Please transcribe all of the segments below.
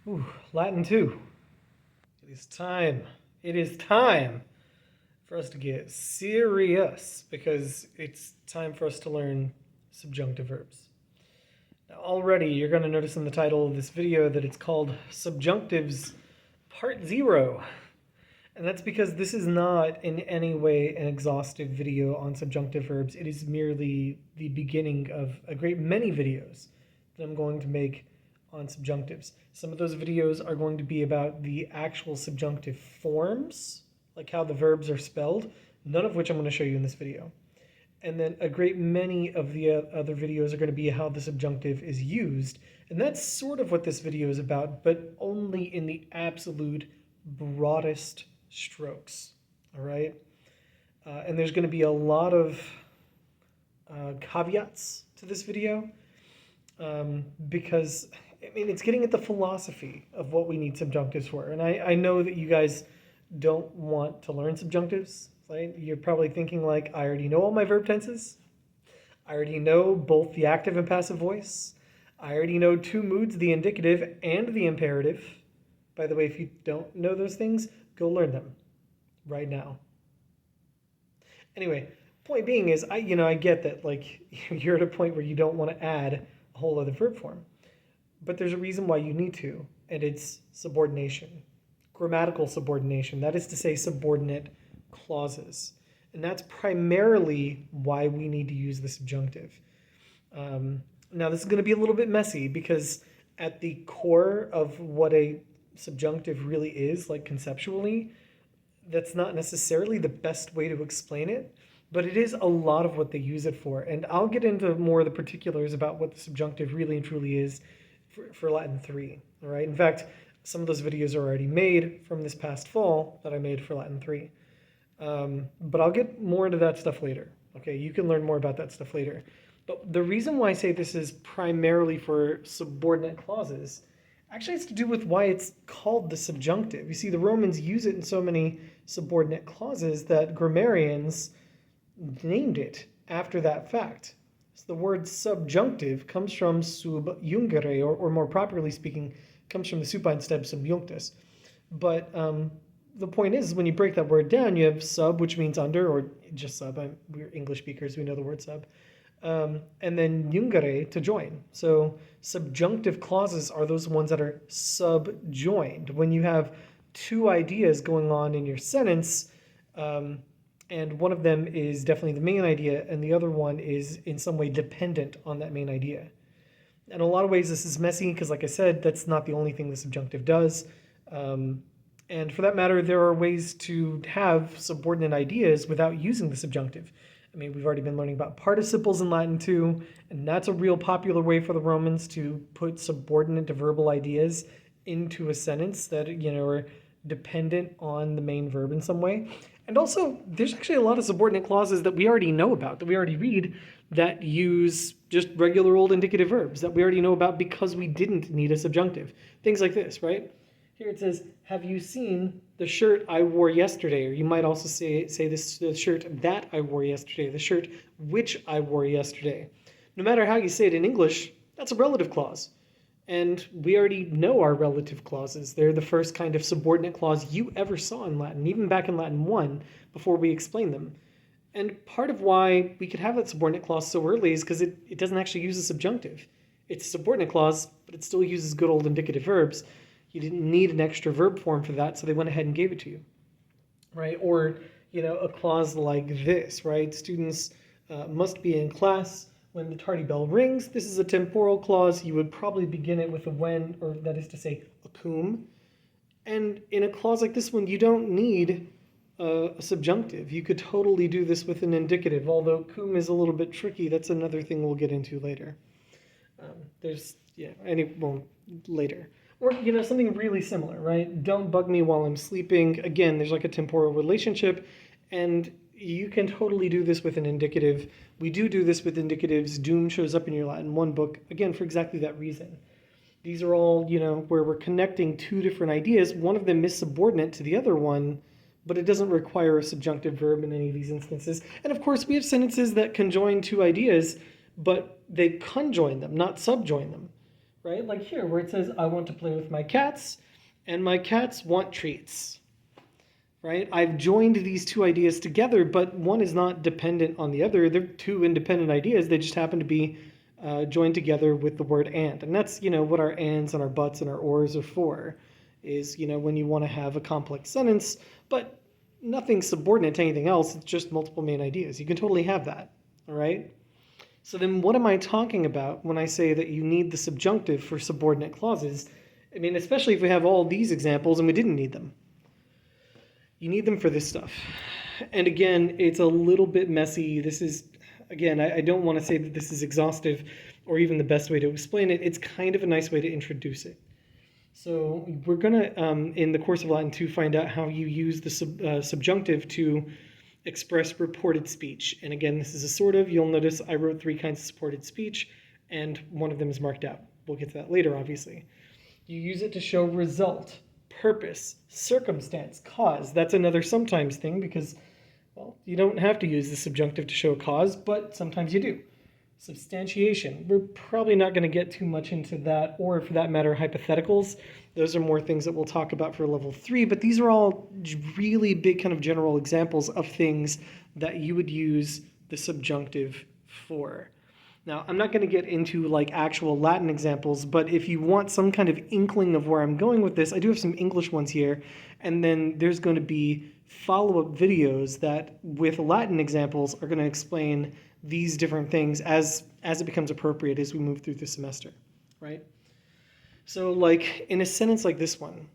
Ooh, Latin 2. It is time. It is time for us to get serious because it's time for us to learn subjunctive verbs. Now, already you're going to notice in the title of this video that it's called Subjunctives Part 0. And that's because this is not in any way an exhaustive video on subjunctive verbs. It is merely the beginning of a great many videos that I'm going to make on subjunctives. Some of those videos are going to be about the actual subjunctive forms, like how the verbs are spelled, none of which I'm going to show you in this video. And then a great many of the other videos are going to be how the subjunctive is used. And that's sort of what this video is about, but only in the absolute broadest strokes. All right? And there's going to be a lot of caveats to this video because, I mean, it's getting at the philosophy of what we need subjunctives for. And I know that you guys don't want to learn subjunctives. Right? You're probably thinking like, I already know all my verb tenses. I already know both the active and passive voice. I already know two moods, the indicative and the imperative. By the way, if you don't know those things, go learn them right now. Anyway, point being is, I get that like you're at a point where you don't want to add a whole other verb form. But there's a reason why you need to, and it's subordination. Grammatical subordination, that is to say subordinate clauses. And that's primarily why we need to use the subjunctive. Now, this is going to be a little bit messy because at the core of what a subjunctive really is, like conceptually, that's not necessarily the best way to explain it, but it is a lot of what they use it for. And I'll get into more of the particulars about what the subjunctive really and truly is for Latin 3. All right. In fact, some of those videos are already made from this past fall that I made for Latin 3. But I'll get more into that stuff later. Okay, you can learn more about that stuff later. But the reason why I say this is primarily for subordinate clauses actually has to do with why it's called the subjunctive. You see, the Romans use it in so many subordinate clauses that grammarians named it after that fact. So the word subjunctive comes from subjungere, or more properly speaking, comes from the supine stem subjunctus. But the point is, when you break that word down, you have sub, which means under, or just sub. We're English speakers, we know the word sub. And then jungere, to join. So subjunctive clauses are those ones that are subjoined. When you have two ideas going on in your sentence, and one of them is definitely the main idea, and the other one is in some way dependent on that main idea. In a lot of ways, this is messy because, like I said, that's not the only thing the subjunctive does. And for that matter, there are ways to have subordinate ideas without using the subjunctive. I mean, we've already been learning about participles in Latin too, and that's a real popular way for the Romans to put subordinate to verbal ideas into a sentence that, are dependent on the main verb in some way. And also, there's actually a lot of subordinate clauses that we already know about, that we already read, that use just regular old indicative verbs that we already know about because we didn't need a subjunctive. Things like this, right? Here it says, have you seen the shirt I wore yesterday? Or you might also say this, the shirt that I wore yesterday, the shirt which I wore yesterday. No matter how you say it in English, that's a relative clause. And we already know our relative clauses. They're the first kind of subordinate clause you ever saw in Latin, even back in Latin 1, before we explained them. And part of why we could have that subordinate clause so early is because it doesn't actually use a subjunctive. It's a subordinate clause, but it still uses good old indicative verbs. You didn't need an extra verb form for that, so they went ahead and gave it to you, right? Or, a clause like this, right? Students must be in class when the tardy bell rings. This is a temporal clause. You would probably begin it with a when, or that is to say, a cum. And in a clause like this one, you don't need a subjunctive. You could totally do this with an indicative, although cum is a little bit tricky. That's another thing we'll get into later. Later. Or, something really similar, right? Don't bug me while I'm sleeping. Again, there's like a temporal relationship, and you can totally do this with an indicative. We do this with indicatives. Doom shows up in your Latin 1 book, again, for exactly that reason. These are all, where we're connecting two different ideas. One of them is subordinate to the other one, but it doesn't require a subjunctive verb in any of these instances. And of course, we have sentences that conjoin two ideas, but they conjoin them, not subjoin them. right? Like here, where it says, I want to play with my cats, and my cats want treats, right? I've joined these two ideas together, but one is not dependent on the other. They're two independent ideas. They just happen to be joined together with the word and. And that's, what our ands and our buts and our ors are for, is, when you want to have a complex sentence, but nothing subordinate to anything else. It's just multiple main ideas. You can totally have that, all right? So then what am I talking about when I say that you need the subjunctive for subordinate clauses? I mean, especially if we have all these examples and we didn't need them. You need them for this stuff. And again, it's a little bit messy. This is, again, I don't want to say that this is exhaustive or even the best way to explain it. It's kind of a nice way to introduce it. So we're going to, in the course of Latin 2, find out how you use the subjunctive to express reported speech. And again, this is a sort of, you'll notice I wrote 3 kinds of supported speech, and one of them is marked out. We'll get to that later, obviously. You use it to show result, purpose, circumstance, cause. That's another sometimes thing because, well, you don't have to use the subjunctive to show a cause, but sometimes you do. Substantiation. We're probably not going to get too much into that, or for that matter, hypotheticals. Those are more things that we'll talk about for level 3, but these are all really big kind of general examples of things that you would use the subjunctive for. Now, I'm not going to get into like actual Latin examples, but if you want some kind of inkling of where I'm going with this, I do have some English ones here, and then there's going to be follow-up videos that with Latin examples are going to explain these different things as it becomes appropriate as we move through the semester, right? So like in a sentence like this one,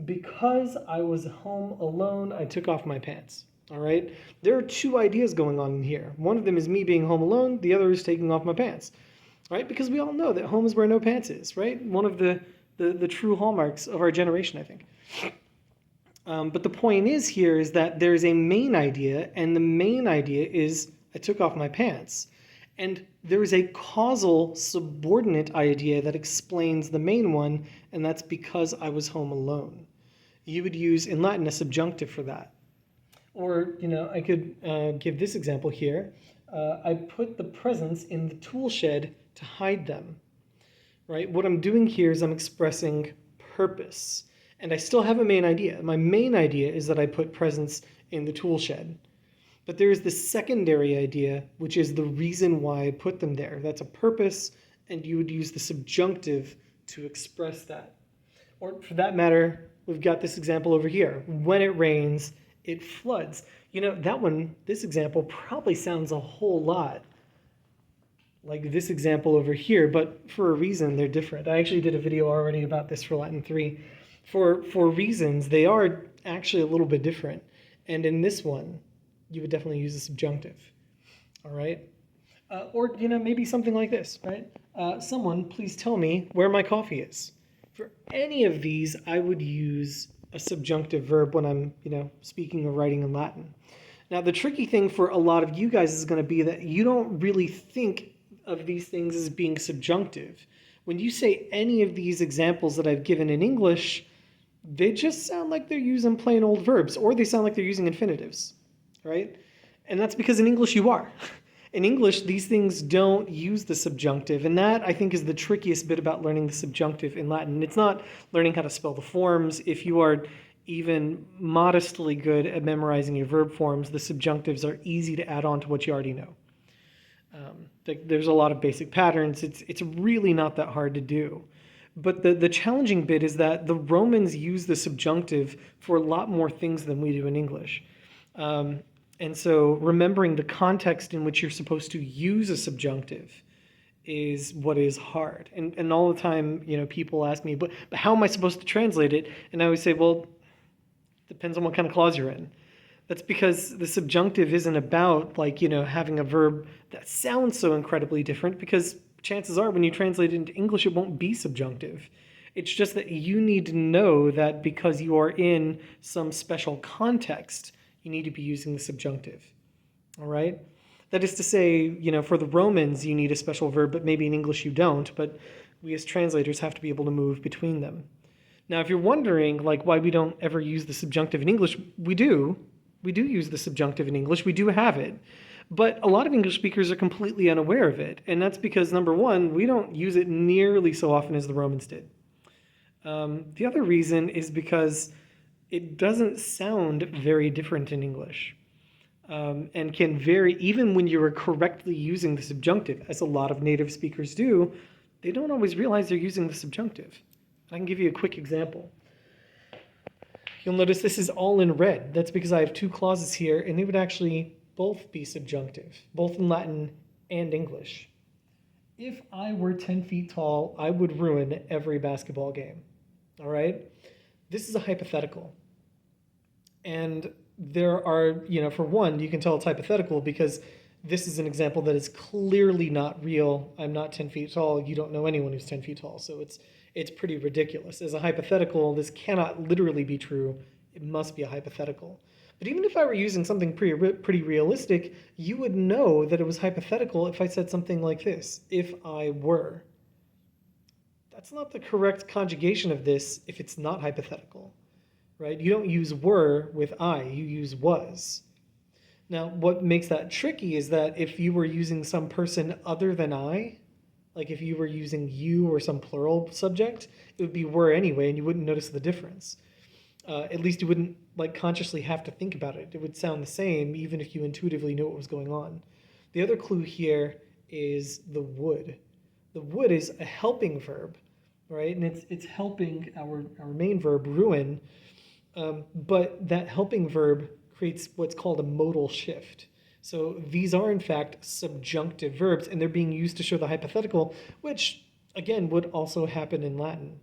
because I was home alone, I took off my pants. All right, there are 2 ideas going on in here. One of them is me being home alone. The other is taking off my pants, right? Because we all know that home is where no pants is, right? One of the true hallmarks of our generation, I think. But the point is here is that there is a main idea, and the main idea is I took off my pants. And there is a causal subordinate idea that explains the main one, and that's because I was home alone. You would use in Latin a subjunctive for that. Or, I could give this example here. I put the presents in the tool shed to hide them, right? What I'm doing here is I'm expressing purpose. And I still have a main idea. My main idea is that I put presents in the tool shed. But there is the secondary idea, which is the reason why I put them there. That's a purpose, and you would use the subjunctive to express that. Or for that matter, we've got this example over here. When it rains, it floods. This example probably sounds a whole lot like this example over here, but for a reason, they're different. I actually did a video already about this for Latin 3. For reasons, they are actually a little bit different. And in this one, you would definitely use a subjunctive, all right? Or, maybe something like this, right? Someone, please tell me where my coffee is. For any of these, I would use a subjunctive verb when I'm, speaking or writing in Latin. Now, the tricky thing for a lot of you guys is going to be that you don't really think of these things as being subjunctive. When you say any of these examples that I've given in English, they just sound like they're using plain old verbs, or they sound like they're using infinitives, right? And that's because in English you are. In English, these things don't use the subjunctive, and that, I think, is the trickiest bit about learning the subjunctive in Latin. It's not learning how to spell the forms. If you are even modestly good at memorizing your verb forms, the subjunctives are easy to add on to what you already know. There's a lot of basic patterns. It's really not that hard to do. But the challenging bit is that the Romans use the subjunctive for a lot more things than we do in English. And so remembering the context in which you're supposed to use a subjunctive is what is hard. And all the time, people ask me, but how am I supposed to translate it? And I always say, well, depends on what kind of clause you're in. That's because the subjunctive isn't about having a verb that sounds so incredibly different, because chances are when you translate it into English, it won't be subjunctive. It's just that you need to know that because you are in some special context, you need to be using the subjunctive, all right? That is to say, for the Romans, you need a special verb, but maybe in English you don't, but we as translators have to be able to move between them. Now, if you're wondering, why we don't ever use the subjunctive in English, we do. We do use the subjunctive in English. We do have it. But a lot of English speakers are completely unaware of it, and that's because, number one, we don't use it nearly so often as the Romans did. The other reason is because it doesn't sound very different in English, and can vary even when you are correctly using the subjunctive, as a lot of native speakers do. They don't always realize they're using the subjunctive. I can give you a quick example. You'll notice this is all in red. That's because I have two clauses here, and they would actually both be subjunctive, both in Latin and English. If I were 10 feet tall, I would ruin every basketball game. All right? This is a hypothetical. And there are, for one, you can tell it's hypothetical because this is an example that is clearly not real. I'm not 10 feet tall. You don't know anyone who's 10 feet tall. So it's pretty ridiculous. As a hypothetical, this cannot literally be true. It must be a hypothetical. But even if I were using something pretty realistic, you would know that it was hypothetical if I said something like this, if I were. That's not the correct conjugation of this if it's not hypothetical, right? You don't use were with I, you use was. Now, what makes that tricky is that if you were using some person other than I, like if you were using you or some plural subject, it would be were anyway, and you wouldn't notice the difference. At least you wouldn't consciously have to think about it. It would sound the same even if you intuitively knew what was going on. The other clue here is the would. The would is a helping verb, right? And it's helping our main verb, ruin, but that helping verb creates what's called a modal shift. So these are, in fact, subjunctive verbs, and they're being used to show the hypothetical, which, again, would also happen in Latin.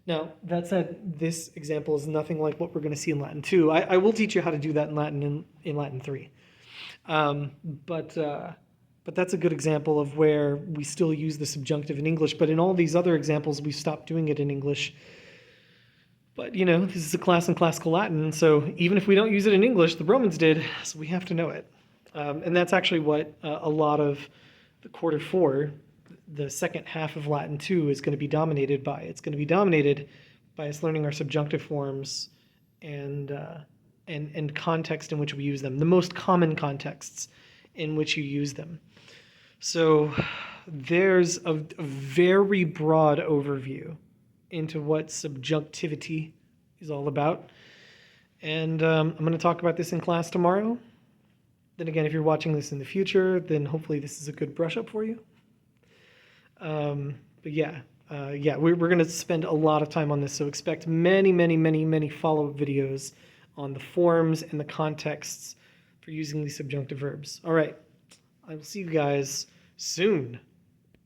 Now, that said, this example is nothing like what we're going to see in Latin 2. I will teach you how to do that in Latin in Latin 3. But that's a good example of where we still use the subjunctive in English, but in all these other examples, we stopped doing it in English. But, this is a class in classical Latin, so even if we don't use it in English, the Romans did, so we have to know it. And that's actually what a lot of the quarter 4, the second half of Latin 2, is going to be dominated by. It's going to be dominated by us learning our subjunctive forms and context in which we use them, the most common contexts in which you use them. So there's a very broad overview into what subjunctivity is all about. And I'm going to talk about this in class tomorrow. Then again, if you're watching this in the future, then hopefully this is a good brush up for you. But yeah, we're going to spend a lot of time on this, so expect many, many, many, many follow-up videos on the forms and the contexts for using these subjunctive verbs. All right, I will see you guys soon.